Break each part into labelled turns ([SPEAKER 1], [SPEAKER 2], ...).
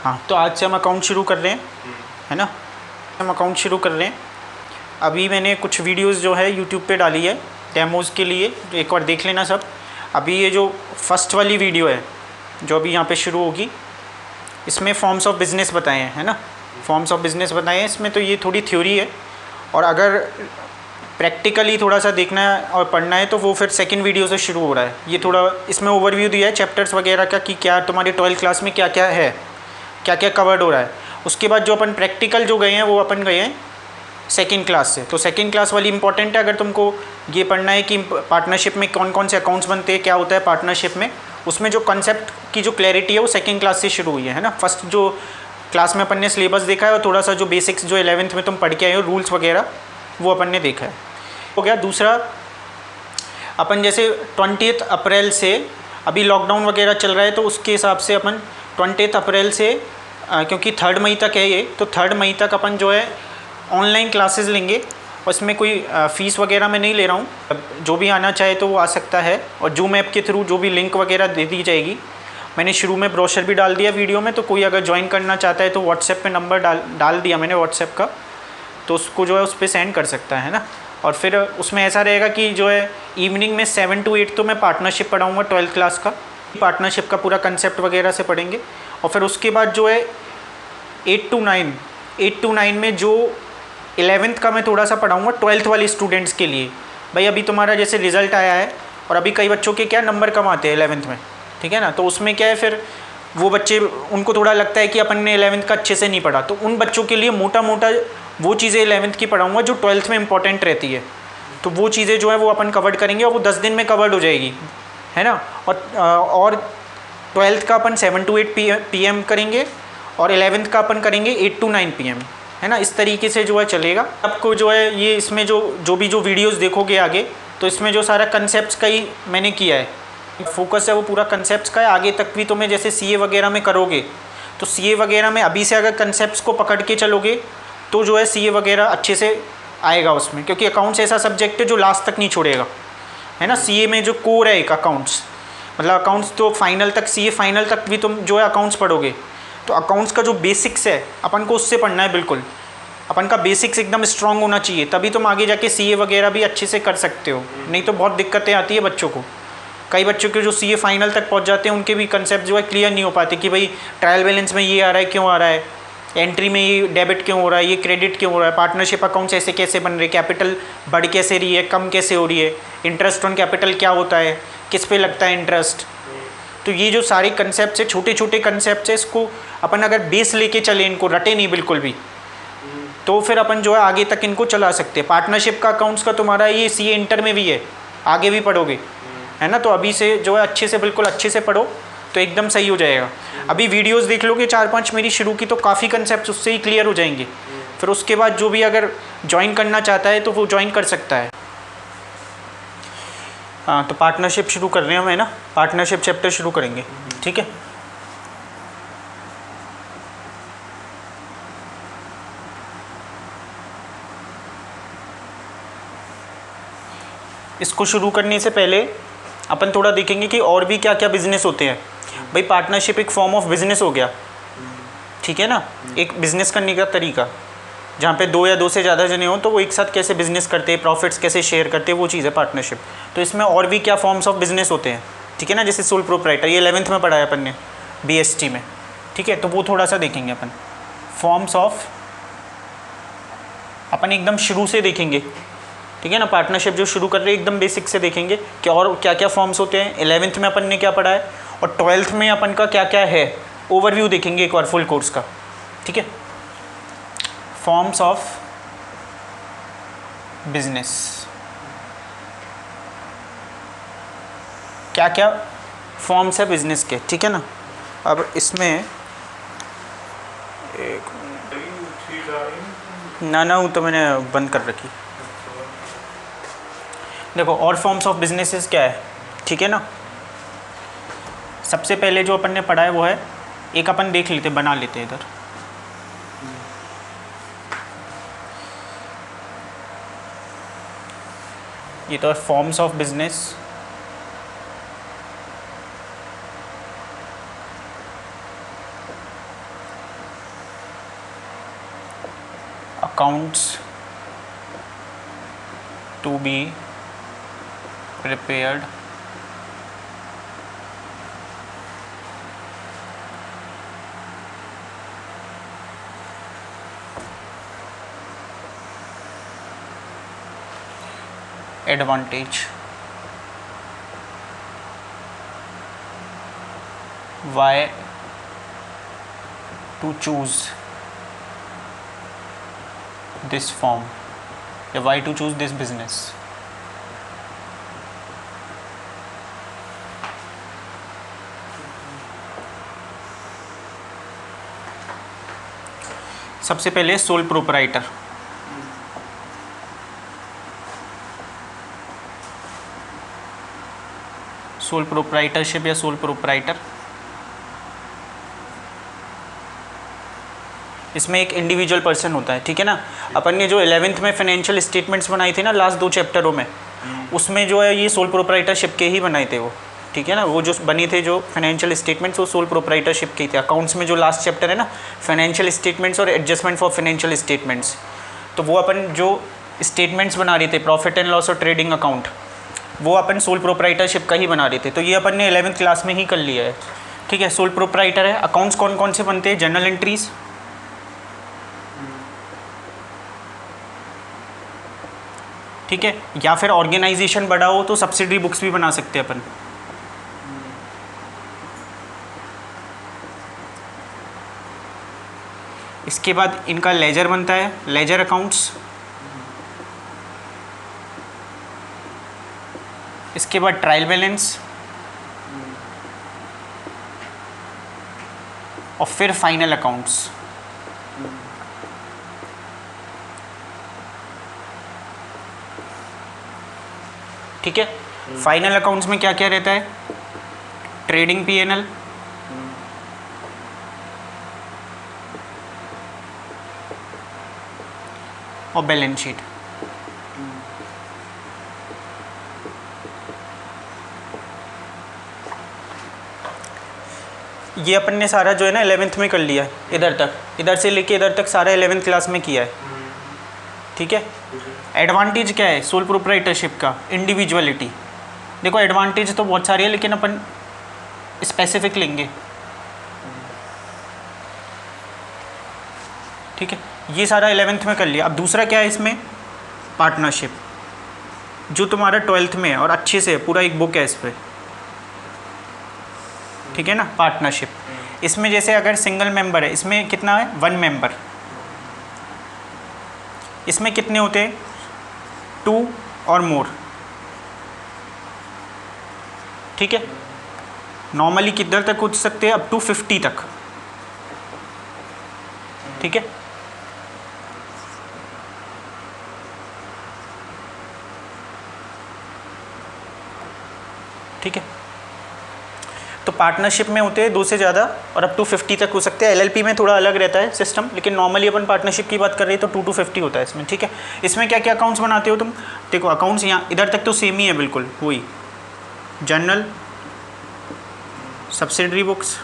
[SPEAKER 1] हाँ, तो आज से हम अकाउंट शुरू कर रहे हैं, है ना। हम अकाउंट शुरू कर रहे हैं। अभी मैंने कुछ वीडियोस जो है यूट्यूब पे डाली है डेमोज़ के लिए, तो एक बार देख लेना सब। अभी ये जो फर्स्ट वाली वीडियो है जो अभी यहाँ पे शुरू होगी, इसमें फॉर्म्स ऑफ बिज़नेस बताए हैं, है ना। फॉर्म्स ऑफ बिज़नेस बताए हैं इसमें, तो ये थोड़ी थ्योरी है, और अगर प्रैक्टिकली थोड़ा सा देखना है और पढ़ना है तो वो फिर सेकंड वीडियो से शुरू हो रहा है। ये थोड़ा इसमें ओवरव्यू दिया है चैप्टर्स वगैरह का कि क्या तुम्हारी 12th क्लास में क्या क्या है, क्या क्या कवर्ड हो रहा है। उसके बाद जो अपन प्रैक्टिकल जो गए हैं वो अपन गए हैं सेकंड क्लास से। तो सेकंड क्लास वाली इंपॉर्टेंट है, अगर तुमको ये पढ़ना है कि पार्टनरशिप में कौन कौन से अकाउंट्स बनते हैं, क्या होता है पार्टनरशिप में, उसमें जो कंसेप्ट की जो क्लैरिटी है वो सेकंड क्लास से शुरू हुई है ना। फर्स्ट जो क्लास में अपन ने सिलेबस देखा है और थोड़ा सा जो बेसिक्स जो 11th में तुम पढ़ के आए हो रूल्स वगैरह, वो अपन ने देखा है, हो गया। दूसरा, अपन जैसे 20 अप्रैल से, अभी लॉकडाउन वगैरह चल रहा है तो उसके हिसाब से अपन 20 अप्रैल से, क्योंकि 3 मई तक है ये, तो 3 मई तक अपन जो है ऑनलाइन क्लासेस लेंगे। और इसमें कोई फ़ीस वगैरह मैं नहीं ले रहा हूँ, जो भी आना चाहे तो वो आ सकता है। और जूम ऐप के थ्रू जो भी लिंक वगैरह दे दी जाएगी, मैंने शुरू में ब्रोशर भी डाल दिया वीडियो में, तो कोई अगर ज्वाइन करना चाहता है तो व्हाट्सएप पे नंबर डाल दिया मैंने व्हाट्सएप का, तो उसको जो है उस पर सेंड कर सकता है ना। और फिर उसमें ऐसा रहेगा कि जो है इवनिंग में 7 to 8 तो मैं पार्टनरशिप पढ़ाऊँगा 12th क्लास का, पार्टनरशिप का पूरा कंसेप्ट वगैरह से पढ़ेंगे। और फिर उसके बाद जो है 8 to 9 में जो 11th का मैं थोड़ा सा पढ़ाऊँगा 12th वाले स्टूडेंट्स के लिए। भाई अभी तुम्हारा जैसे रिज़ल्ट आया है और अभी कई बच्चों के क्या नंबर कम आते हैं 11th में, ठीक है ना। तो उसमें क्या है, फिर वो बच्चे, उनको थोड़ा लगता है कि अपन ने 11th का अच्छे से नहीं पढ़ा, तो उन बच्चों के लिए मोटा मोटा वो चीज़ें 11th की पढ़ाऊँगा जो 12th में इंपॉर्टेंट रहती है। तो वो चीज़ें जो है वो अपन कवर्ड करेंगे और वो 10 दिन में कवर्ड हो जाएगी, है ना। और 12th का अपन 7 to 8 PM करेंगे और 11th का अपन करेंगे 8 to 9 PM, है ना। इस तरीके से जो है चलेगा। आपको जो है ये इसमें जो भी वीडियोस देखोगे आगे, तो इसमें जो सारा कंसेप्ट्स का ही मैंने किया है, फोकस है वो पूरा कंसेप्ट्स का है। आगे तक भी तुम्हें जैसे CA वगैरह में करोगे, तो CA वगैरह में अभी से अगर कंसेप्ट्स को पकड़ के चलोगे तो जो है CA वगैरह अच्छे से आएगा उसमें, क्योंकि अकाउंट्स ऐसा सब्जेक्ट है जो लास्ट तक नहीं छोड़ेगा, है ना। CA में जो कोर है एक अकाउंट्स, मतलब अकाउंट्स तो फाइनल तक, CA फाइनल तक भी तुम जो है अकाउंट्स पढ़ोगे, तो अकाउंट्स का जो बेसिक्स है अपन को उससे पढ़ना है। बिल्कुल अपन का बेसिक्स एकदम स्ट्रांग होना चाहिए, तभी तुम आगे जाके CA वगैरह भी अच्छे से कर सकते हो। नहीं तो बहुत दिक्कतें आती है बच्चों को। कई बच्चों के जो CA फाइनल तक पहुंच जाते हैं उनके भी कंसेप्ट जो है क्लियर नहीं हो पाते कि भाई ट्रायल बैलेंस में ये आ रहा है, क्यों आ रहा है, एंट्री में ये डेबिट क्यों हो रहा है, ये क्रेडिट क्यों हो रहा है, पार्टनरशिप अकाउंट्स ऐसे कैसे बन रहे, कैपिटल बढ़ कैसे रही है, कम कैसे हो रही है, इंटरेस्ट ऑन कैपिटल क्या होता है, किस पे लगता है इंटरेस्ट। तो ये जो सारे कंसेप्ट है, छोटे छोटे कंसेप्ट है, इसको अपन अगर बेस लेके चले, इनको रटे नहीं बिल्कुल भी, तो फिर अपन जो है आगे तक इनको चला सकते हैं। पार्टनरशिप का अकाउंट्स का तुम्हारा ये CA इंटर में भी है, आगे भी पढ़ोगे, है ना। तो अभी से जो है अच्छे से, बिल्कुल अच्छे से पढ़ो तो एकदम सही हो जाएगा। अभी वीडियोस देख लोगे 4-5 मेरी शुरू की, तो काफ़ी कंसेप्ट उससे ही क्लियर हो जाएंगे। फिर उसके बाद जो भी अगर ज्वाइन करना चाहता है तो वो ज्वाइन कर सकता है। हाँ, तो पार्टनरशिप शुरू कर रहे हैं हम, है ना। पार्टनरशिप चैप्टर शुरू करेंगे, ठीक है। इसको शुरू करने से पहले अपन थोड़ा देखेंगे कि और भी क्या क्या बिजनेस होते हैं। भाई पार्टनरशिप एक फॉर्म ऑफ बिजनेस हो गया, ठीक है ना। एक बिजनेस करने का तरीका, जहाँ पे 2 या 2 से ज़्यादा जने हो तो वो एक साथ कैसे बिजनेस करते हैं, प्रॉफिट्स कैसे शेयर करते हैं, वो चीज़ है पार्टनरशिप। तो इसमें और भी क्या फॉर्म्स ऑफ बिजनेस होते हैं, ठीक है ना। जैसे सोल प्रोप्राइटर, ये 11th में पढ़ा है अपन ने BST में, ठीक है। तो वो थोड़ा सा देखेंगे अपन, फॉर्म्स ऑफ, अपन एकदम शुरू से देखेंगे, ठीक है ना। पार्टनरशिप जो शुरू कर रहे हैं एकदम बेसिक से देखेंगे कि और क्या क्या फॉर्म्स होते हैं। 11th में अपन ने क्या पढ़ा है और 12th में अपन का क्या क्या है, ओवरव्यू देखेंगे एक बार फुल कोर्स का, ठीक है। फॉर्म्स ऑफ बिजनेस, क्या क्या फॉर्म्स है बिजनेस के, ठीक है ना। अब इसमें एक ना वो तो मैंने बंद कर रखी। देखो और फॉर्म्स ऑफ बिजनेसेस क्या है, ठीक है ना। सबसे पहले जो अपन ने पढ़ा है वो है, एक अपन देख लेते, बना लेते हैं इधर। ये तो है forms of business. accounts to be prepared advantage. Why to choose this firm या why to choose this business. सबसे पहले सोल प्रोपराइटर। सोल प्रोपराइटरशिप या सोल प्रोपराइटर, इसमें एक इंडिविजुअल पर्सन होता है, ठीक है ना। अपन ने जो 11th में फाइनेंशियल स्टेटमेंट्स बनाई थी ना लास्ट 2 चैप्टरों में, उसमें जो है ये सोल प्रोपराइटरशिप के ही बनाए थे वो, ठीक है ना। वो जो बनी थे जो फाइनेंशियल स्टेटमेंट्स वो सोल प्रोपराइटरशिप के थे। अकाउंट्स में जो लास्ट चैप्टर है ना फाइनेंशियल स्टेटमेंट्स और एडजस्टमेंट फॉर फाइनेंशियल स्टेटमेंट्स, तो वो अपन जो स्टेटमेंट्स बना रहे थे प्रॉफिट एंड लॉस और ट्रेडिंग अकाउंट, वो अपन सोल प्रोपराइटरशिप का ही बना रहे थे। तो ये अपन ने 11th क्लास में ही कर लिया है, ठीक है। सोल प्रोपराइटर है। अकाउंट्स कौन कौन से बनते हैं? जर्नल एंट्रीज, ठीक है, या फिर ऑर्गेनाइजेशन बड़ा हो तो सब्सिडरी बुक्स भी बना सकते हैं अपन। इसके बाद इनका लेजर बनता है, लेजर अकाउंट्स। इसके बाद ट्रायल बैलेंस और फिर फाइनल अकाउंट्स। ठीक है, फाइनल अकाउंट्स में क्या क्या रहता है? ट्रेडिंग पीएनएल, और बैलेंस शीट। ये अपन ने सारा जो है ना 11th में कर लिया है, इधर तक, इधर से लेके इधर तक सारा 11th क्लास में किया है, ठीक है। एडवांटेज क्या है सोल प्रोप्राइटरशिप का? इंडिविजुअलिटी। देखो एडवांटेज तो बहुत सारी है लेकिन अपन स्पेसिफिक लेंगे, ठीक है। ये सारा 11th में कर लिया। अब दूसरा क्या है इसमें? पार्टनरशिप, जो तुम्हारा 12th में है और अच्छे से पूरा एक बुक है इस पर, ठीक है ना। पार्टनरशिप इसमें जैसे अगर सिंगल मेंबर है, इसमें कितना है? 1 मेंबर। इसमें कितने होते हैं? 2 और मोर, ठीक है। नॉर्मली किधर तक हो सकते हैं? अप टू 50 तक, ठीक है। ठीक है, तो पार्टनरशिप में होते हैं 2 से ज़्यादा और अप टू 50 तक हो सकते हैं। एलएलपी में थोड़ा अलग रहता है सिस्टम, लेकिन नॉर्मली अपन पार्टनरशिप की बात कर रहे हैं तो 2 to 50 होता है इसमें, ठीक है। इसमें क्या क्या अकाउंट्स बनाते हो तुम? देखो अकाउंट्स यहाँ इधर तक तो सेम ही है बिल्कुल, वही journal, subsidiary books.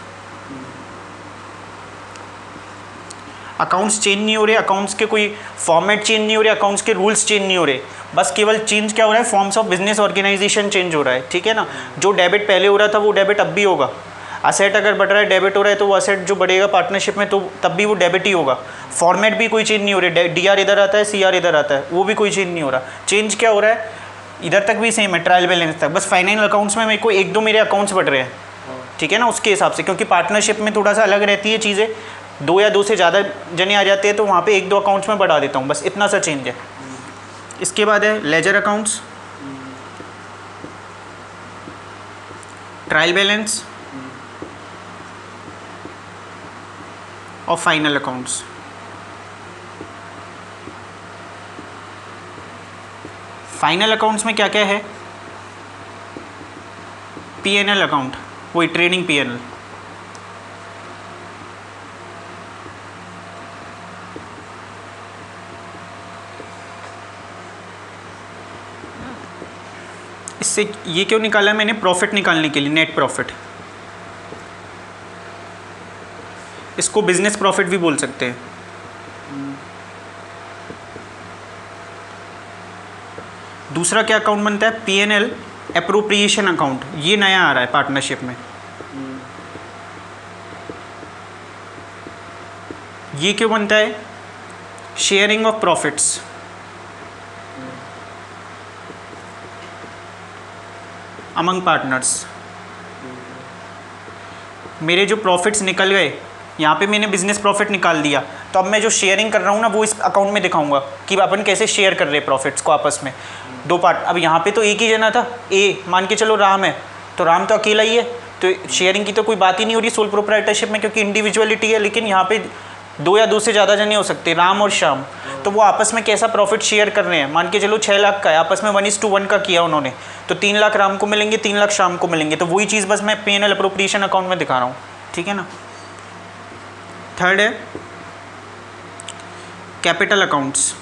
[SPEAKER 1] Accounts change नहीं हो रहे, अकाउंट्स के कोई फॉर्मेट चेंज नहीं हो रहे, अकाउंट्स के रूल्स चेंज नहीं हो रहे, बस केवल चेंज क्या हो रहा है? Forms of business organization change हो रहा है, ठीक है ना। जो डेबिट पहले हो रहा था वो डेबिट अब भी होगा। असेट अगर बढ़ रहा है, डेबिट हो रहा है, तो वो असेट जो बढ़ेगा पार्टनरशिप में तो तब भी वो डेबिट ही होगा। फॉर्मेट भी कोई चेंज नहीं हो रही, डीआर इधर आता है, सीआर इधर आता है, वो भी कोई चेंज नहीं हो रहा। चेंज क्या हो रहा है? इधर तक भी सेम है, ट्रायल बैलेंस तक, बस फाइनल अकाउंट्स में मेरे को 1-2 मेरे अकाउंट्स बढ़ रहे हैं, ठीक है ना, उसके हिसाब से। क्योंकि पार्टनरशिप में थोड़ा सा अलग रहती है चीज़ें, 2 या 2 से ज़्यादा जने आ जाते हैं तो वहाँ पे 1-2 अकाउंट्स में बढ़ा देता हूँ, बस इतना सा चेंज है। इसके बाद है लेजर अकाउंट्स, ट्रायल बैलेंस और फाइनल अकाउंट्स। फाइनल अकाउंट्स में क्या क्या है? पीएनएल अकाउंट, वही ट्रेडिंग पीएनएल, इससे ये क्यों निकाला मैंने? प्रॉफिट निकालने के लिए, नेट प्रॉफिट। इसको बिजनेस प्रॉफिट भी बोल सकते हैं, दूसरा क्या अकाउंट बनता है, P&L एप्रोप्रिएशन अकाउंट, ये नया आ रहा है पार्टनरशिप में। ये क्यों बनता है, sharing of profits. Among partners, मेरे जो प्रॉफिट्स निकल गए, यहाँ पे मैंने बिजनेस प्रॉफिट निकाल दिया, तो अब मैं जो शेयरिंग कर रहा हूँ ना वो इस अकाउंट में दिखाऊंगा कि अपन कैसे शेयर कर रहे हैं प्रॉफिट्स को आपस में, दो पार्ट। अब यहाँ पे तो एक ही जना था, ए मान के चलो राम है, तो राम तो अकेला ही है, तो शेयरिंग की तो कोई बात ही नहीं हो रही सोल प्रोप्राइटरशिप में, क्योंकि इंडिविजुअलिटी है। लेकिन यहाँ पे दो या दो से ज़्यादा जने हो सकते, राम और श्याम, तो वो आपस में कैसा प्रॉफिट शेयर कर रहे हैं। मान के चलो 6 लाख का है, आपस में 1:1 का किया उन्होंने, तो 3 लाख राम को मिलेंगे, 3 लाख श्याम को मिलेंगे। तो वही चीज़ बस मैं P&L अप्रोप्रिएशन अकाउंट में दिखा रहा हूँ, ठीक है ना। थर्ड है कैपिटल अकाउंट्स।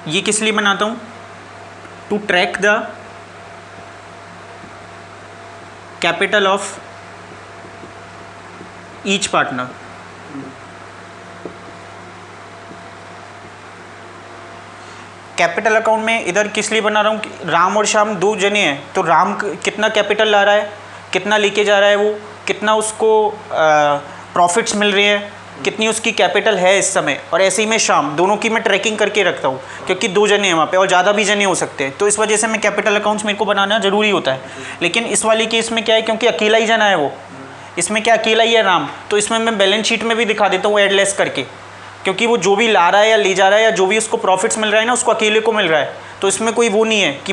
[SPEAKER 1] ये किस लिए बनाता हूँ, to track the capital of each partner. Capital account में इधर किस लिए बना रहा हूँ, राम और श्याम दो जने हैं, तो राम कितना कैपिटल ला रहा है, कितना लेके जा रहा है वो, कितना उसको प्रॉफिट्स मिल रहे हैं, कितनी उसकी कैपिटल है इस समय। और ऐसे ही मैं श्याम, दोनों की मैं ट्रैकिंग करके रखता हूँ, क्योंकि दो जने हैं वहाँ पे और ज़्यादा भी जने हो सकते हैं, तो इस वजह से मैं कैपिटल अकाउंट्स मेरे को बनाना ज़रूरी होता है। लेकिन इस वाले केस में क्या है, क्योंकि अकेला ही जना है वो, इसमें क्या अकेला ही है राम, तो इसमें मैं बैलेंस शीट में भी दिखा देता हूँ एडलेस करके, क्योंकि वो जो भी ला रहा है या ले जा रहा है या जो भी उसको प्रॉफिट्स मिल रहा है ना, उसको अकेले को मिल रहा है, तो इसमें कोई वो नहीं है कि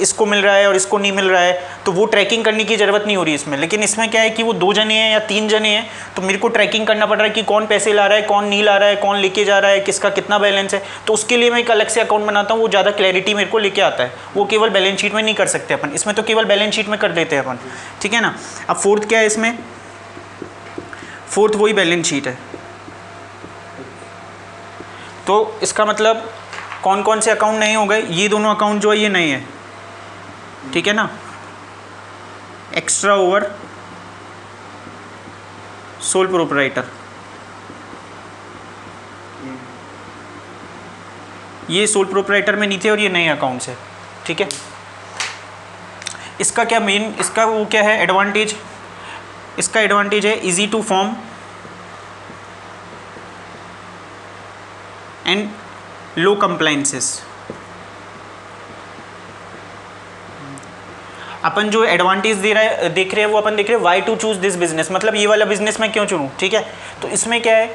[SPEAKER 1] इसको मिल रहा है और इसको नहीं मिल रहा है, तो वो ट्रैकिंग करने की ज़रूरत नहीं हो रही इसमें। लेकिन इसमें क्या है कि वो दो जने हैं या तीन जने हैं, तो मेरे को ट्रैकिंग करना पड़ रहा है कि कौन पैसे ला रहा है, कौन नहीं ला रहा है, कौन लेके जा रहा है, किसका कितना बैलेंस है। तो उसके लिए मैं एक अलग से अकाउंट बनाता हूँ, वो ज़्यादा क्लैरिटी मेरे को लेके आता है। वो केवल बैलेंस शीट में नहीं कर सकते अपन, इसमें तो केवल बैलेंस शीट में कर देते हैं अपन, ठीक है ना। अब फोर्थ क्या है इसमें, फोर्थ वही बैलेंस शीट है। तो इसका मतलब कौन कौन से अकाउंट नए हो गए, ये दोनों अकाउंट जो है ये नए हैं, ठीक है ना। एक्स्ट्रा ओवर सोल प्रोप्राइटर, ये सोल प्रोप्राइटर में नहीं थे और ये नए अकाउंट्स है, ठीक है। इसका क्या मेन, इसका वो क्या है एडवांटेज, इसका एडवांटेज है easy to form and low compliances. अपन जो एडवांटेज देख रहे हैं वो अपन देख रहे हैं why to choose this business, मतलब ये वाला बिजनेस मैं क्यों चुनूं, ठीक है। तो इसमें क्या है,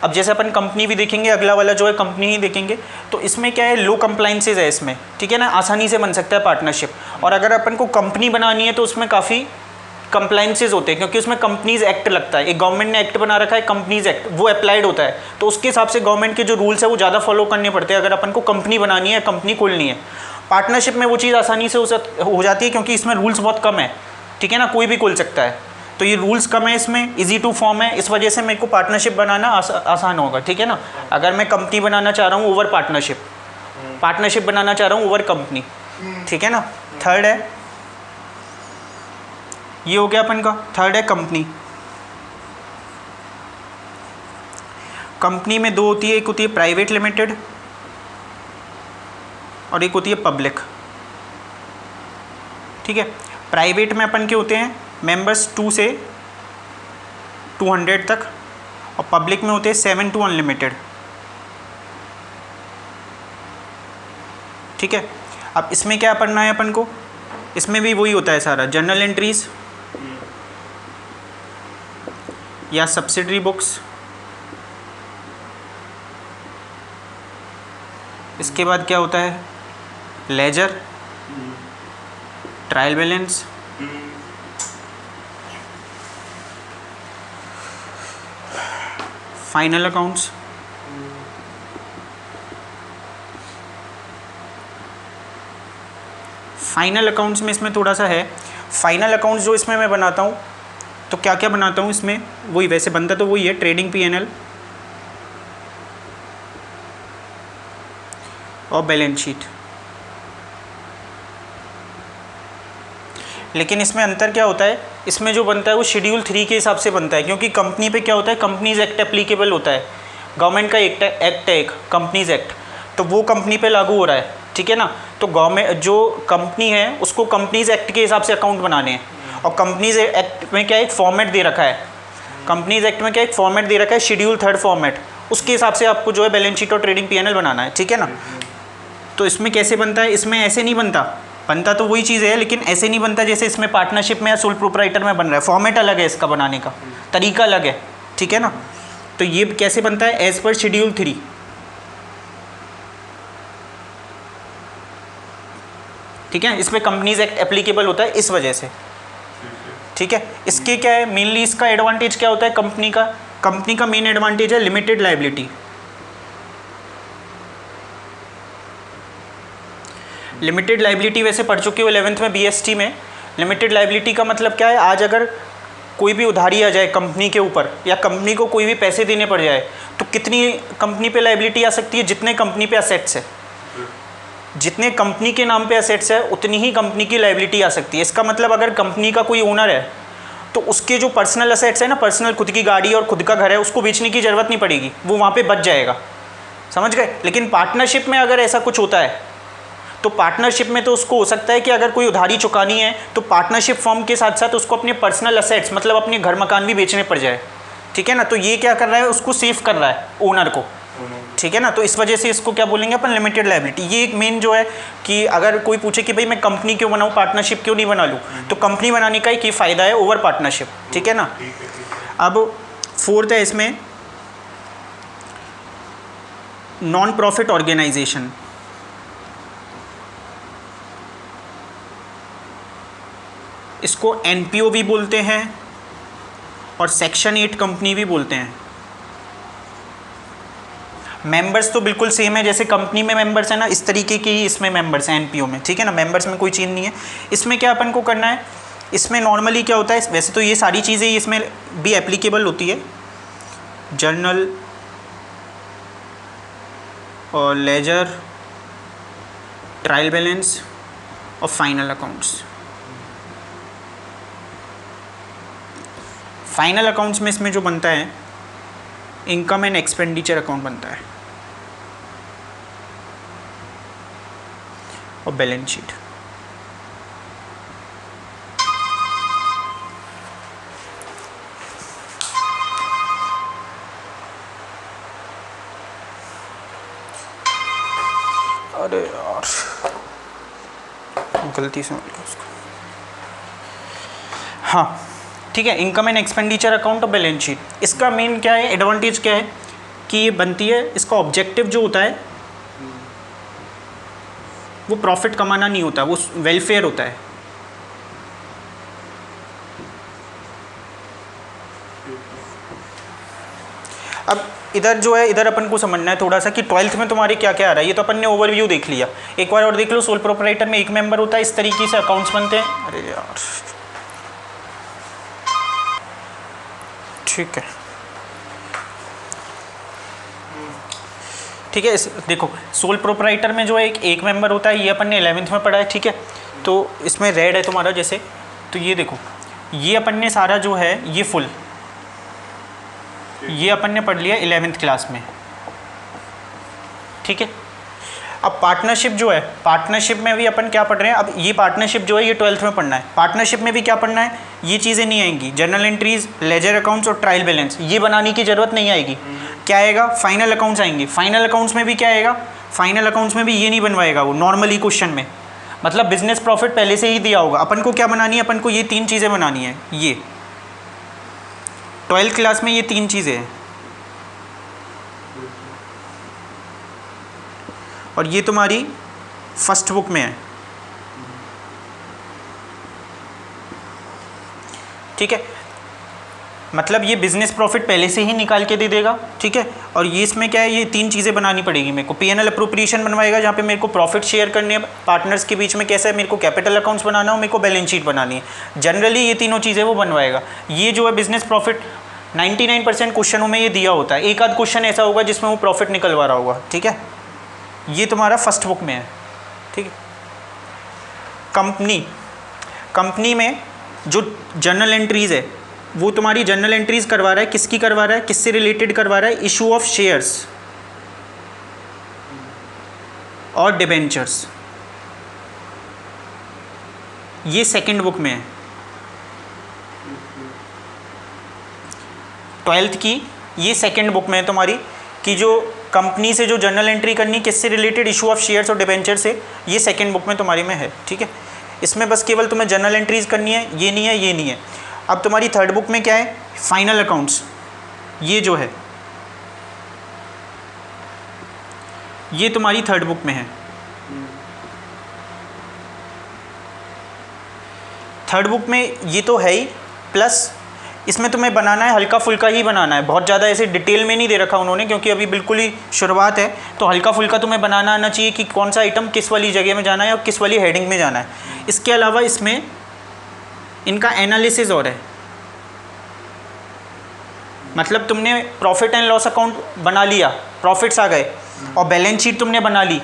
[SPEAKER 1] अब जैसे अपन कंपनी भी देखेंगे, अगला वाला जो है कंपनी ही देखेंगे, तो इसमें क्या है लो कंप्लाइंसेस है इसमें, ठीक है ना, आसानी से बन सकता है पार्टनरशिप। और अगर अपन को कंपनी बनानी है तो उसमें काफ़ी कंप्लाइंसेस होते हैं, क्योंकि उसमें कंपनीज एक्ट लगता है, एक गवर्नमेंट ने एक्ट बना रखा है कंपनीज एक्ट, वो अप्लाइड होता है, तो उसके हिसाब से गवर्नमेंट के जो रूल्स है वो ज़्यादा फॉलो करने पड़ते हैं अगर अपन को कंपनी बनानी है, कंपनी खोलनी है। पार्टनरशिप में वो चीज़ आसानी से हो जाती है, क्योंकि इसमें रूल्स बहुत कम है, ठीक है ना, कोई भी खोल सकता है, तो ये रूल्स कम है इसमें, इजी टू फॉर्म है, इस वजह से मेरे को पार्टनरशिप बनाना आसान होगा, ठीक है ना। अगर मैं कंपनी बनाना चाह रहा हूँ ओवर पार्टनरशिप बनाना चाह रहा हूँ ओवर कंपनी, ठीक है ना। थर्ड है, ये हो गया अपन का, थर्ड है कंपनी। कंपनी में दो होती है, एक होती है प्राइवेट लिमिटेड और एक होती है पब्लिक, ठीक है। प्राइवेट में अपन के होते हैं मेंबर्स 2 से 200 तक, और पब्लिक में होते हैं 7 to अनलिमिटेड, ठीक है। अब इसमें क्या पढ़ना है अपन को, इसमें भी वही होता है सारा, जर्नल एंट्रीज या सब्सिडरी बुक्स, इसके बाद क्या होता है ledger, trial balance, final accounts, final accounts में इसमें थोड़ा सा है, फाइनल अकाउंट्स जो इसमें मैं बनाता हूँ तो क्या क्या बनाता हूँ इसमें, वही वैसे बनता तो वही है, ट्रेडिंग P&L और बैलेंस शीट। लेकिन इसमें अंतर क्या होता है, इसमें जो बनता है वो शेड्यूल 3 के हिसाब से बनता है, क्योंकि कंपनी पे क्या होता है, कंपनीज एक्ट एप्लीकेबल होता है, गवर्नमेंट का एक्ट है एक कंपनीज एक्ट, तो वो कंपनी पे लागू हो रहा है, ठीक है ना। तो गवर्नमेंट जो कंपनी है उसको कंपनीज एक्ट के हिसाब से अकाउंट बनाने हैं, और कंपनीज एक्ट में क्या एक फॉर्मेट दे रखा है, कंपनीज एक्ट में क्या एक फॉर्मेट दे रखा है, शेड्यूल 3 फॉर्मेट, उसके हिसाब से आपको जो है बैलेंस शीट और ट्रेडिंग P&L बनाना है, ठीक है ना। तो इसमें कैसे बनता है, इसमें ऐसे नहीं बनता तो वही चीज़ है, लेकिन ऐसे नहीं बनता जैसे इसमें पार्टनरशिप में या सोल प्रोप्राइटर में बन रहा है, फॉर्मेट अलग है, इसका बनाने का तरीका अलग है, ठीक है ना। तो ये कैसे बनता है, एज पर शेड्यूल 3, ठीक है। इसमें कंपनीज एक्ट एप्लीकेबल होता है इस वजह से, ठीक है। इसके क्या है मेनली, इसका एडवांटेज क्या होता है, कंपनी का मेन एडवांटेज है लिमिटेड लायबिलिटी। लिमिटेड लायबिलिटी वैसे पढ़ चुके हो 11th में BST में। लिमिटेड लायबिलिटी का मतलब क्या है, आज अगर कोई भी उधारी आ जाए कंपनी के ऊपर, या कंपनी को कोई भी पैसे देने पड़ जाए, तो कितनी कंपनी पे लायबिलिटी आ सकती है, जितने कंपनी पे असेट्स है, जितने कंपनी के नाम पे असेट्स है उतनी ही कंपनी की लायबिलिटी आ सकती है। इसका मतलब अगर कंपनी का कोई ओनर है तो उसके जो पर्सनल असेट्स है ना, पर्सनल खुद की गाड़ी और खुद का घर है, उसको बेचने की ज़रूरत नहीं पड़ेगी, वो वहाँ पे बच जाएगा, समझ गए। लेकिन पार्टनरशिप में अगर ऐसा कुछ होता है, तो पार्टनरशिप में तो उसको हो सकता है कि अगर कोई उधारी चुकानी है तो पार्टनरशिप फॉर्म के साथ साथ उसको अपने पर्सनल असेट्स मतलब अपने घर मकान भी बेचने पड़ जाए, ठीक है ना। तो ये क्या कर रहा है, उसको सेव कर रहा है ओनर को, ठीक है ना। तो इस वजह से इसको क्या बोलेंगे अपन, लिमिटेड लायबिलिटी। ये एक मेन जो है कि अगर कोई पूछे कि भाई मैं कंपनी क्यों बनाऊँ, पार्टनरशिप क्यों नहीं बना लूँ, तो कंपनी बनाने का एक ही फ़ायदा है ओवर पार्टनरशिप, ठीक है ना। अब 4th है इसमें नॉन प्रॉफिट ऑर्गेनाइजेशन। इसको NPO भी बोलते हैं और सेक्शन 8 कंपनी भी बोलते हैं। मेंबर्स तो बिल्कुल सेम है, जैसे कंपनी में मेंबर्स है ना, इस तरीके के ही इसमें मेंबर्स हैं NPO में, ठीक है ना। मेंबर्स में कोई चीज़ नहीं है। इसमें क्या अपन को करना है, इसमें नॉर्मली क्या होता है, वैसे तो ये सारी चीज़ें इसमें भी एप्लीकेबल होती है, जर्नल और लेजर, ट्रायल बैलेंस और फाइनल अकाउंट्स। फाइनल अकाउंट्स में इसमें जो बनता है, इनकम एंड एक्सपेंडिचर अकाउंट बनता है और बैलेंस शीट। अरे यार गलती से मिल गया उसको। हाँ ठीक है, इनकम एंड एक्सपेंडिचर अकाउंट और बैलेंस शीट। इसका मेन क्या है, एडवांटेज क्या है कि ये बनती है, इसका ऑब्जेक्टिव जो होता है वो प्रॉफिट कमाना नहीं होता, वो वेलफेयर होता है। अब इधर जो है, इधर अपन को समझना है थोड़ा सा कि 12th में तुम्हारे क्या क्या आ रहा है। ये तो अपन ने ओवरव्यू देख लिया, एक बार और देख लो। सोल प्रोप्राइटर में एक मेंबर होता है, इस तरीके से अकाउंट्स बनते हैं। अरे यार ठीक है, ठीक है। इस देखो सोल प्रोप्राइटर में जो है एक मेंबर होता है, ये अपन ने 11th में पढ़ा है, ठीक है। तो इसमें रेड है तुम्हारा जैसे, तो ये देखो ये अपन ने सारा जो है ये फुल ये अपन ने पढ़ लिया 11th क्लास में, ठीक है। अब पार्टनरशिप जो है, पार्टनरशिप में भी अपन क्या पढ़ रहे हैं, अब ये पार्टनरशिप जो है ये 12th में पढ़ना है। पार्टनरशिप में भी क्या पढ़ना है, ये चीज़ें नहीं आएंगी, जर्नल एंट्रीज, लेजर अकाउंट्स और ट्रायल बैलेंस, ये बनाने की ज़रूरत नहीं आएगी। क्या आएगा, फाइनल अकाउंट्स आएंगे। फाइनल अकाउंट्स में भी क्या आएगा, फाइनल अकाउंट्स में भी ये नहीं बनवाएगा वो नॉर्मली क्वेश्चन में, मतलब बिजनेस प्रॉफिट पहले से ही दिया होगा। अपन को क्या बनानी है, अपन को ये 3 चीज़ें बनानी है। ये 12th क्लास में ये 3 चीज़ें हैं, और ये तुम्हारी फर्स्ट बुक में है, ठीक है। मतलब ये बिजनेस प्रॉफिट पहले से ही निकाल के दे देगा, ठीक है। और ये इसमें क्या है, ये 3 चीज़ें बनानी पड़ेगी मेरे को। P&L अप्रोप्रिएशन बनवाएगा, जहाँ पे मेरे को प्रॉफिट शेयर करने है पार्टनर्स के बीच में, कैसा है, मेरे को कैपिटल अकाउंट्स बनाना हो, मेरे को बैलेंस शीट बनानी है। जनरली ये तीनों चीज़ें वो बनवाएगा। ये जो है बिजनेस प्रॉफिट 99% क्वेश्चनों में ये दिया होता है, एक आध क्वेश्चन ऐसा होगा जिसमें वो प्रॉफिट निकलवा रहा होगा, ठीक है। ये तुम्हारा फर्स्ट बुक में है, ठीक है। कंपनी में जो जर्नल एंट्रीज़ है वो तुम्हारी जर्नल एंट्रीज़ करवा रहा है, किसकी करवा रहा है, किससे रिलेटेड करवा रहा है, इशू ऑफ शेयर्स और डिबेंचर्स, ये सेकंड बुक में है। 12th की ये सेकंड बुक में है तुम्हारी, कि जो कंपनी से जो जर्नल एंट्री करनी किससे रिलेटेड, इशू ऑफ शेयर्स और डिबेंचर से, ये सेकंड बुक में तुम्हारी में है। ठीक है, इसमें बस केवल तुम्हें जर्नल एंट्रीज करनी है, ये नहीं है, ये नहीं है। अब तुम्हारी थर्ड बुक में क्या है, फाइनल अकाउंट्स, ये जो है ये तुम्हारी थर्ड बुक में है। थर्ड बुक में ये तो है ही, प्लस इसमें तुम्हें बनाना है, हल्का फुल्का ही बनाना है, बहुत ज़्यादा ऐसे डिटेल में नहीं दे रखा उन्होंने, क्योंकि अभी बिल्कुल ही शुरुआत है। तो हल्का फुल्का तुम्हें बनाना आना चाहिए कि कौन सा आइटम किस वाली जगह में जाना है और किस वाली हेडिंग में जाना है। इसके अलावा इसमें इनका एनालिसिस और है, मतलब तुमने प्रॉफिट एंड लॉस अकाउंट बना लिया, प्रॉफिट्स आ गए और बैलेंस शीट तुमने बना ली,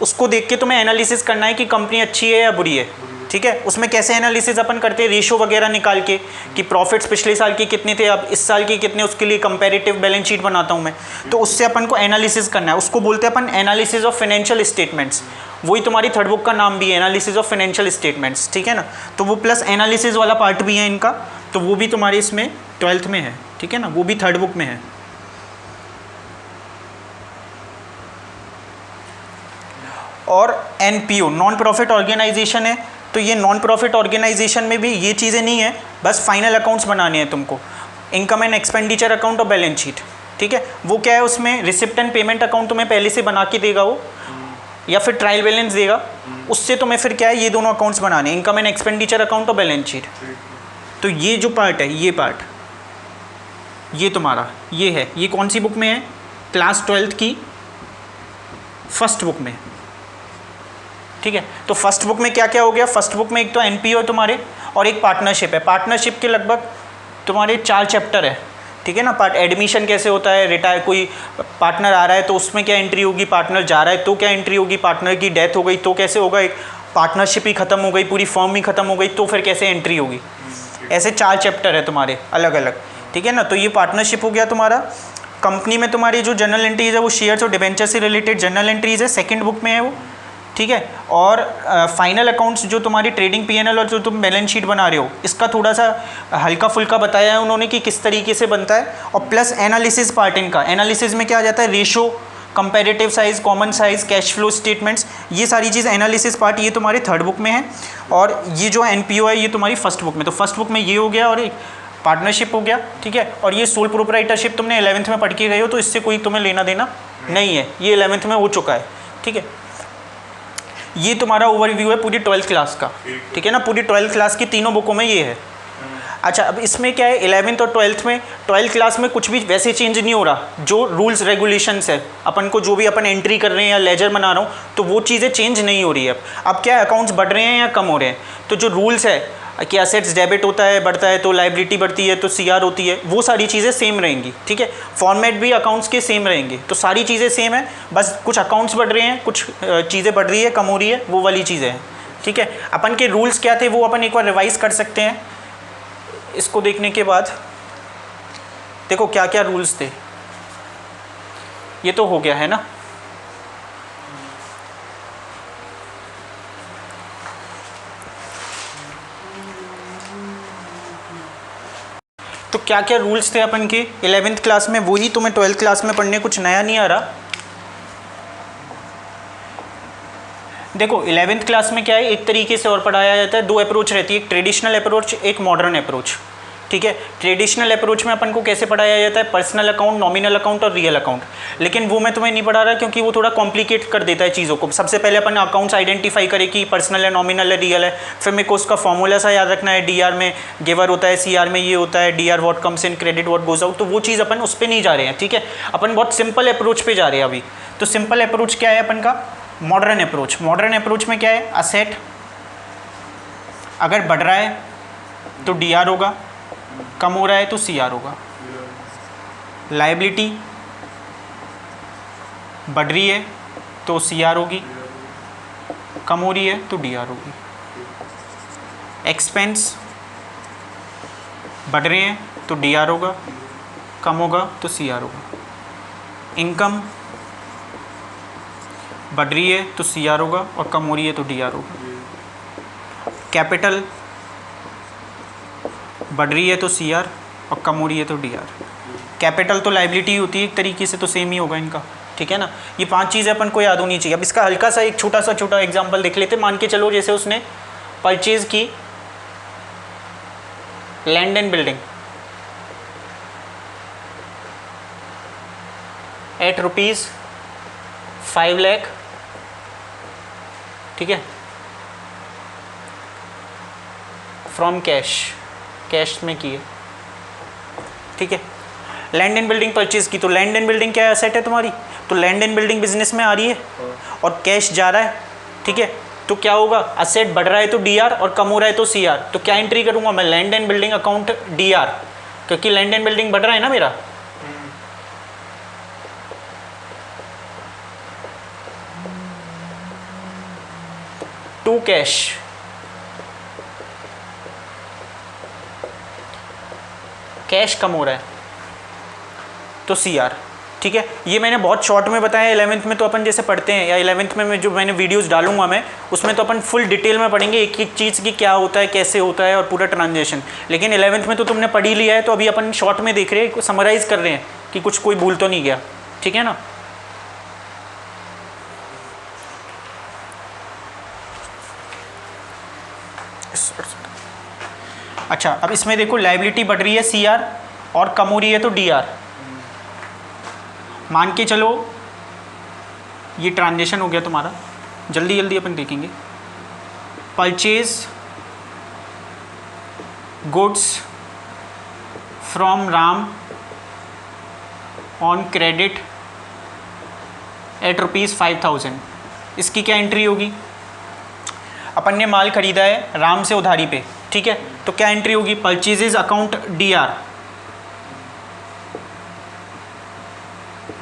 [SPEAKER 1] उसको देख के तुम्हें एनालिसिस करना है कि कंपनी अच्छी है या बुरी है। ठीक है, उसमें कैसे एनालिसिस अपन करते हैं, रेशो वगैरह निकाल के कि प्रॉफिट्स पिछले साल के कितने थे, अब इस साल के कितने, उसके लिए कंपैरेटिव बैलेंस शीट बनाता हूँ मैं, तो उससे अपन को एनालिसिस करना है, उसको बोलते हैं अपन एनालिसिस ऑफ फाइनेंशियल स्टेटमेंट्स। वही तुम्हारी थर्ड बुक का नाम भी है, एनालिसिस ऑफ फाइनेंशियल स्टेटमेंट्स। ठीक है ना, तो वो प्लस एनालिसिस वाला पार्ट भी है इनका, तो वो भी तुम्हारे इसमें 12th में है। ठीक है ना, वो भी थर्ड बुक में है। और NPO नॉन प्रॉफिट ऑर्गेनाइजेशन है, तो ये नॉन प्रॉफिट ऑर्गेनाइजेशन में भी ये चीज़ें नहीं है, बस फाइनल अकाउंट्स बनाने हैं तुमको, इनकम एंड एक्सपेंडिचर अकाउंट और बैलेंस शीट। ठीक है, वो क्या है, उसमें रिसिप्ट एंड पेमेंट अकाउंट तुम्हें पहले से बना के देगा वो, या फिर ट्रायल बैलेंस देगा, उससे तुम्हें फिर क्या है, ये दोनों अकाउंट्स बनाने, इनकम एंड एक्सपेंडिचर अकाउंट और बैलेंस शीट। तो ये जो पार्ट है, ये पार्ट, ये तुम्हारा ये है, ये कौन सी बुक में है, क्लास 12th की फर्स्ट बुक में। ठीक है, तो फर्स्ट बुक में क्या क्या हो गया, फर्स्ट बुक में एक तो NPO है तुम्हारे और एक पार्टनरशिप है। पार्टनरशिप के लगभग तुम्हारे 4 चैप्टर है। ठीक है ना, पार्ट एडमिशन कैसे होता है, रिटायर कोई पार्टनर आ रहा है तो उसमें क्या एंट्री होगी, पार्टनर जा रहा है तो क्या एंट्री होगी, पार्टनर की डेथ हो गई तो कैसे होगा, एक पार्टनरशिप ही खत्म हो गई, पूरी फर्म ही खत्म हो गई तो फिर कैसे एंट्री होगी। ऐसे 4 चैप्टर है तुम्हारे अलग अलग। ठीक है ना, तो ये पार्टनरशिप हो गया तुम्हारा। कंपनी में तुम्हारी जो जर्नल एंट्रीज है वो शेयर्स और डिबेंचर से रिलेटेड जर्नल एंट्रीज है, सेकेंड बुक में है वो। ठीक है, और फाइनल अकाउंट्स जो तुम्हारी ट्रेडिंग P&L और जो तुम बैलेंस शीट बना रहे हो, इसका थोड़ा सा हल्का फुल्का बताया है उन्होंने कि किस तरीके से बनता है। और प्लस एनालिसिस पार्ट इनका, एनालिसिस में क्या आ जाता है, ratio, comparative size, common size, cash flow statements, ये सारी चीज़ एनालिसिस पार्ट ये तुम्हारे थर्ड बुक में है। और ये जो NPO है ये तुम्हारी फर्स्ट बुक में। तो फर्स्ट बुक में ये हो गया और एक पार्टनरशिप हो गया। ठीक है, और ये सोल प्रोप्राइटरशिप तुमने 11th में पढ़ के गए हो, तो इससे कोई तुम्हें लेना देना नहीं है, ये 11th में हो चुका है। ठीक है, ये तुम्हारा ओवरव्यू है पूरी 12th क्लास का। ठीक है ना, पूरी 12th क्लास की तीनों बुकों में ये है। अच्छा, अब इसमें क्या है, 11th और 12th में, 12th क्लास में कुछ भी वैसे चेंज नहीं हो रहा, जो रूल्स रेगुलेशंस है अपन को, जो भी अपन एंट्री कर रहे हैं या लेजर बना रहा हूँ, तो वो चीज़ें चेंज नहीं हो रही है। अब क्या है, अकाउंट्स बढ़ रहे हैं या कम हो रहे हैं, तो जो रूल्स है कि असेट्स डेबिट होता है, बढ़ता है तो लाइबिलिटी बढ़ती है तो CR होती है, वो सारी चीज़ें सेम रहेंगी। ठीक है, फॉर्मेट भी अकाउंट्स के सेम रहेंगे, तो सारी चीज़ें सेम है, बस कुछ अकाउंट्स बढ़ रहे हैं, कुछ चीज़ें बढ़ रही है, कम हो रही है, वो वाली चीज़ें हैं। ठीक है, अपन के रूल्स क्या थे वो अपन एक बार रिवाइज कर सकते हैं इसको देखने के बाद। देखो क्या क्या रूल्स थे, ये तो हो गया है ना। तो क्या क्या रूल्स थे अपन के 11th क्लास में, वही तुम्हें 12th क्लास में पढ़ने, कुछ नया नहीं आ रहा। देखो 11th क्लास में क्या है, एक तरीके से और पढ़ाया जाता है, 2 अप्रोच रहती है, एक ट्रेडिशनल अप्रोच, एक मॉडर्न अप्रोच। ठीक है, ट्रेडिशनल अप्रोच में अपन को कैसे पढ़ाया जाता है, पर्सनल अकाउंट, नॉमिनल अकाउंट और रियल अकाउंट। लेकिन वो मैं तुम्हें नहीं पढ़ा रहा क्योंकि वो थोड़ा कॉम्प्लिकेट कर देता है चीज़ों को। सबसे पहले अपन अकाउंट्स आइडेंटिफाई करें कि पर्सनल है, नॉमिनल है, रियल है, फिर मेरे को उसका फॉर्मूला सा याद रखना है, DR में गिवर होता है, CR में ये होता है, DR what comes in, credit what goes out, तो वो चीज़ अपन उस पर नहीं जा रहे हैं। ठीक है, अपन बहुत सिंपल अप्रोच पे जा रहे हैं अभी। तो सिंपल अप्रोच क्या है अपन का, मॉडर्न अप्रोच। मॉडर्न अप्रोच में क्या है, असेट अगर बढ़ रहा है तो DR होगा, कम हो रहा है तो CR होगा। लायबिलिटी बढ़ रही है तो CR होगी, कम हो रही है तो DR होगी। एक्सपेंस बढ़ रहे हैं तो DR होगा, कम होगा तो CR होगा। इनकम बढ़ रही है तो CR होगा और कम हो रही है तो DR होगा। कैपिटल बढ़ रही है तो CR और कम हो रही है तो DR। कैपिटल तो लाइबिलिटी होती है एक तरीके से, तो सेम ही होगा इनका, ठीक है ना। ये 5 चीज़ें अपन को याद होनी चाहिए। अब इसका हल्का सा एक छोटा एग्जांपल देख लेते। मान के चलो जैसे उसने परचेज की land and building at ₹5 lakh, ठीक है, फ्रॉम कैश में किए, ठीक है। लैंड एंड बिल्डिंग परचेज की, तो लैंड एंड बिल्डिंग क्या एसेट है तुम्हारी, तो लैंड एंड बिल्डिंग बिजनेस में आ रही है और कैश जा रहा है, ठीक है। तो क्या होगा, असेट बढ़ रहा है तो DR और कम हो रहा है तो CR। तो क्या एंट्री करूंगा मैं, land and building account DR, क्योंकि लैंड एंड बिल्डिंग बढ़ रहा है ना मेरा। टू कैश कम हो रहा है तो CR, ठीक है। ये मैंने बहुत शॉर्ट में बताया। 11th में तो अपन जैसे पढ़ते हैं, या 11th में जो मैंने वीडियोस डालूंगा मैं, उसमें तो अपन फुल डिटेल में पढ़ेंगे एक एक चीज़ की क्या होता है, कैसे होता है और पूरा ट्रांजेक्शन। लेकिन 11th में तो तुमने पढ़ ही लिया है, तो अभी अपन शॉर्ट में देख रहे हैं, समराइज़ कर रहे हैं कि कुछ कोई भूल तो नहीं गया, ठीक है ना। अच्छा, अब इसमें देखो लाइबिलिटी बढ़ रही है CR और कम हो रही है तो DR। मान के चलो ये ट्रांजेक्शन हो गया तुम्हारा, जल्दी अपन देखेंगे। Purchase goods from Ram on credit at ₹5,000। इसकी क्या एंट्री होगी, अपन ने माल खरीदा है राम से उधारी पे, ठीक है। तो क्या एंट्री होगी, purchases account DR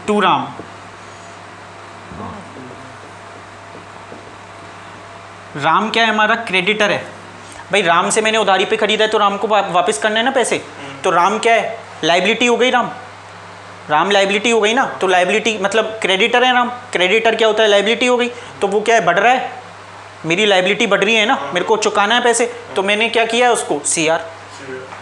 [SPEAKER 1] to Ram. Ram क्या है, हमारा क्रेडिटर है भाई। राम से मैंने उधारी पे खरीदा है तो राम को वापस करना है ना पैसे। तो राम क्या है, लाइबिलिटी हो गई। राम लाइबिलिटी हो गई ना, तो लाइबिलिटी मतलब क्रेडिटर है राम। क्रेडिटर क्या होता है, लाइबिलिटी हो गई। तो वो क्या है, बढ़ रहा है, मेरी लाइबिलिटी बढ़ रही है ना, मेरे को चुकाना है पैसे, तो मैंने क्या किया है उसको CR,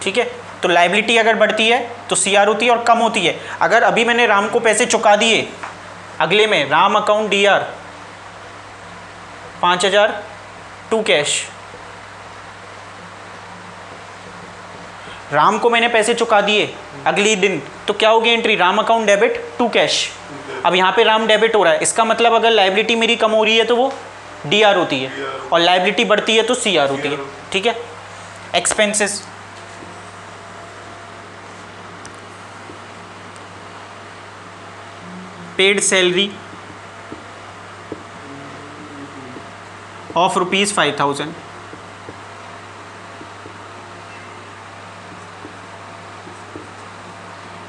[SPEAKER 1] ठीक है। तो लाइबिलिटी अगर बढ़ती है तो CR होती है और कम होती है। अगर अभी मैंने राम को पैसे चुका दिए, अगले में Ram account DR 5,000 to cash, Ram को मैंने पैसे चुका दिए अगली दिन, तो क्या होगी entry, Ram account debit to cash. अब यहाँ पे राम डेबिट हो रहा है, इसका मतलब अगर लाइबिलिटी मेरी कम हो रही है तो वो DR होती है, और लाइबिलिटी बढ़ती है तो CR होती है, ठीक है। एक्सपेंसेस, पेड सैलरी ऑफ ₹5,000,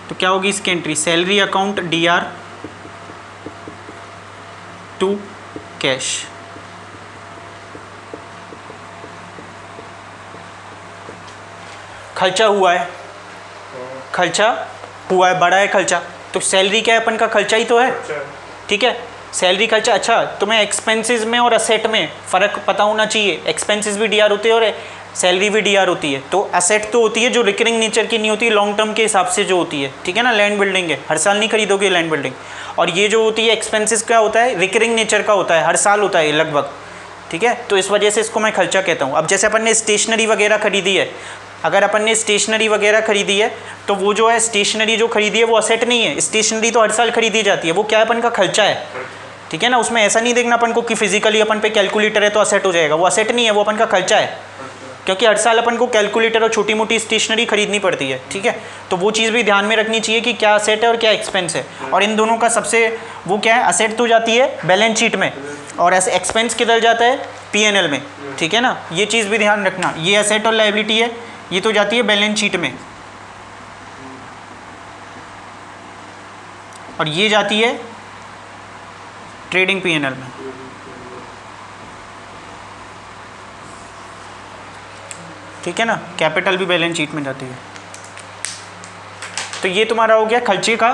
[SPEAKER 1] तो क्या होगी इसकी entry, salary account DR to cash. खर्चा हुआ है, बड़ा है खर्चा, तो सैलरी क्या है, अपन का खर्चा ही तो है, ठीक है। सैलरी खर्चा। अच्छा, तुम्हें एक्सपेंसेस में और असेट में फ़र्क पता होना चाहिए। एक्सपेंसेस भी DR होते हैं और सैलरी भी DR होती है। तो असेट तो होती है जो रिकरिंग नेचर की नहीं होती, लॉन्ग टर्म के हिसाब से जो होती है, ठीक है ना। लैंड बिल्डिंग है, हर साल नहीं खरीदोगे लैंड बिल्डिंग। और ये जो होती है एक्सपेंसेस क्या होता है, रिकरिंग नेचर का होता है, हर साल होता है लगभग, ठीक है। तो इस वजह से इसको मैं खर्चा कहता हूँ। अब जैसे अपन ने स्टेशनरी वगैरह खरीदी है, अगर अपन ने स्टेशनरी वगैरह खरीदी है तो वो जो है स्टेशनरी जो खरीदी है वो असेट नहीं है। स्टेशनरी तो हर साल खरीदी जाती है, वो क्या है, अपन का खर्चा है, ठीक है ना। उसमें ऐसा नहीं देखना अपन को कि फिजिकली अपन पे कैलकुलेटर है तो असेट हो जाएगा, वो असेट नहीं है, वो अपन का खर्चा है, क्योंकि हर साल अपन को कैलकुलेटर और छोटी मोटी स्टेशनरी खरीदनी पड़ती है, ठीक है। तो वो चीज़ भी ध्यान में रखनी चाहिए कि क्या असेट है और क्या एक्सपेंस है। और इन दोनों का सबसे वो क्या है, असेट तो जाती है बैलेंस शीट में और ऐसे एक्सपेंस किधर जाता है, P&L में, ठीक है ना। ये चीज़ भी ध्यान रखना, ये असेट और लाइबिलिटी है, ये तो जाती है बैलेंस शीट में और ये जाती है ट्रेडिंग P&L में। ठीक है ना, कैपिटल भी बैलेंस शीट में जाती है। तो ये तुम्हारा हो गया खर्चे का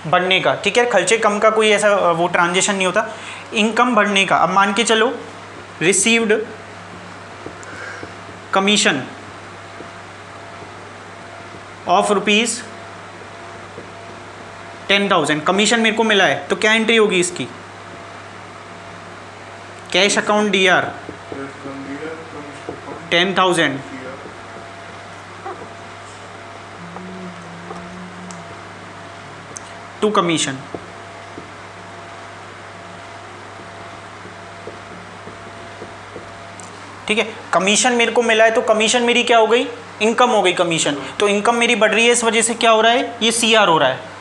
[SPEAKER 1] बढ़ने का, ठीक है, खर्चे कम का कोई ऐसा वो ट्रांजेक्शन नहीं होता। इनकम बढ़ने का, अब मान के चलो received commission of rupees 10,000, commission मेरे को मिला है, तो क्या एंट्री होगी इसकी? Cash account DR 10,000 to commission. ठीक है, कमीशन मेरे को मिला है तो कमीशन मेरी क्या हो गई? इनकम हो गई कमीशन। तो इनकम मेरी बढ़ रही है, इस वजह से क्या हो रहा है? ये CR हो रहा है।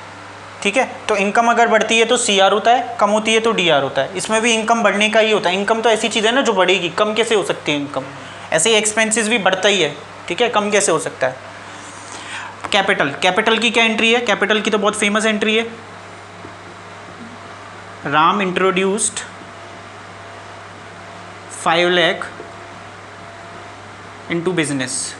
[SPEAKER 1] ठीक है, तो इनकम अगर बढ़ती है तो CR होता है, कम होती है तो DR होता है। इसमें भी इनकम बढ़ने का ही होता है। इनकम तो ऐसी चीज़ है ना जो बढ़ेगी, कम कैसे हो सकती है इनकम? ऐसे ही एक्सपेंसेस भी बढ़ता ही है, ठीक है, कम कैसे हो सकता है? कैपिटल, कैपिटल की क्या एंट्री है? कैपिटल की तो बहुत फेमस एंट्री है, Ram introduced 5 lakh into business.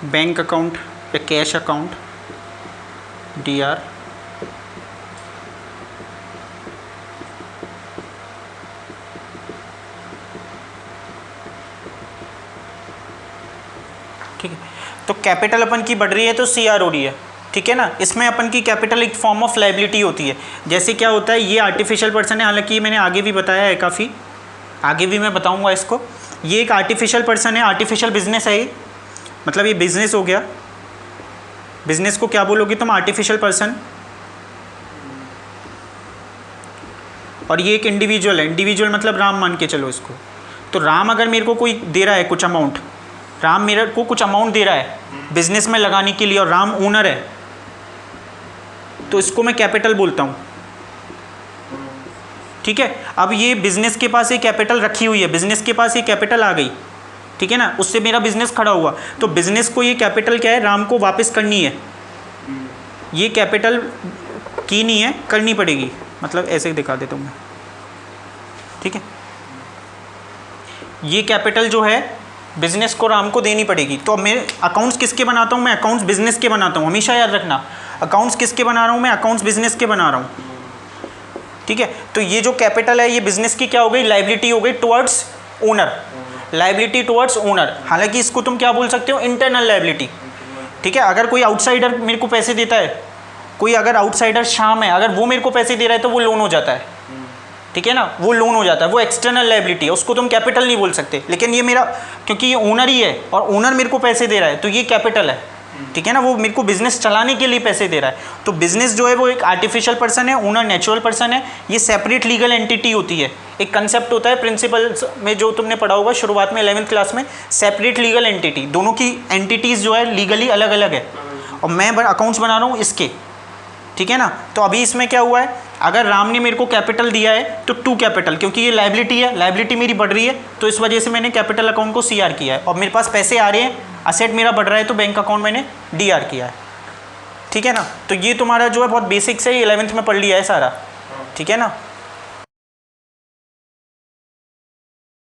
[SPEAKER 1] Bank account या कैश अकाउंट DR, ठीक है। तो कैपिटल अपन की बढ़ रही है तो CR हो रही है, ठीक है ना। इसमें अपन की कैपिटल एक फॉर्म ऑफ लाइबिलिटी होती है। जैसे क्या होता है, ये आर्टिफिशियल पर्सन है, हालांकि मैंने आगे भी बताया है, काफ़ी आगे भी मैं बताऊंगा इसको। ये एक आर्टिफिशियल पर्सन है, आर्टिफिशियल बिजनेस है ये, मतलब ये बिजनेस हो गया। बिजनेस को क्या बोलोगे तुम? Artificial person. और ये एक इंडिविजुअल है, इंडिविजुअल मतलब राम मान के चलो इसको। तो राम अगर मेरे को कोई दे रहा है कुछ अमाउंट, राम मेरे को कुछ अमाउंट दे रहा है बिजनेस में लगाने के लिए, और राम ओनर है, तो इसको मैं कैपिटल बोलता हूँ, ठीक है। अब ये बिजनेस के पास ये कैपिटल रखी हुई है, बिजनेस के पास ये कैपिटल आ गई, ठीक है ना, उससे मेरा बिजनेस खड़ा हुआ, तो बिजनेस को ये कैपिटल क्या है? राम को वापस करनी है। ये कैपिटल की नहीं है, करनी पड़ेगी, मतलब ऐसे दिखा देता हूँ मैं, ठीक है। ये कैपिटल जो है बिजनेस को राम को देनी पड़ेगी। तो अब मैं अकाउंट्स किसके बनाता हूँ? मैं अकाउंट्स बिजनेस के बनाता हूँ, हमेशा याद रखना। अकाउंट्स किसके बना रहा हूँ? मैं अकाउंट्स बिजनेस के बना रहा हूँ, ठीक है। तो ये जो कैपिटल है ये बिजनेस की क्या हो गई? लाइबिलिटी हो गई towards owner, liability towards owner. हालांकि इसको तुम क्या बोल सकते हो? इंटरनल लाइबिलिटी, ठीक है। अगर कोई आउटसाइडर मेरे को पैसे देता है, कोई अगर आउटसाइडर श्याम है, अगर वो मेरे को पैसे दे रहा है तो वो लोन हो जाता है, ठीक है ना, वो लोन हो जाता है, वो एक्सटर्नल लाइबिलिटी है, उसको तुम कैपिटल नहीं बोल सकते। लेकिन ये मेरा, क्योंकि ये ओनर ही है और ओनर मेरे को पैसे दे रहा है, तो ये कैपिटल है, ठीक है ना, वो मेरे को बिजनेस चलाने के लिए पैसे दे रहा है। तो बिजनेस जो है वो एक आर्टिफिशियल पर्सन है, ओनर नेचुरल पर्सन है, ये सेपरेट लीगल एंटिटी होती है। एक कंसेप्ट होता है प्रिंसिपल्स में जो तुमने पढ़ा होगा शुरुआत में 11वीं क्लास में, सेपरेट लीगल एंटिटी। दोनों की एंटिटीज़ जो है लीगली अलग अलग है, और मैं अकाउंट्स बना रहा हूँ इसके, ठीक है ना। तो अभी इसमें क्या हुआ है, अगर राम ने मेरे को कैपिटल दिया है तो टू कैपिटल, क्योंकि ये लाइबिलिटी है, लाइबिलिटी मेरी बढ़ रही है, तो इस वजह से मैंने कैपिटल अकाउंट को CR किया है। और मेरे पास पैसे आ रहे हैं, असेट मेरा बढ़ रहा है, तो बैंक अकाउंट मैंने DR किया है, ठीक है ना। तो ये तुम्हारा जो है बहुत बेसिक्स है, ये 11वीं में पढ़ लिया है सारा, ठीक है ना।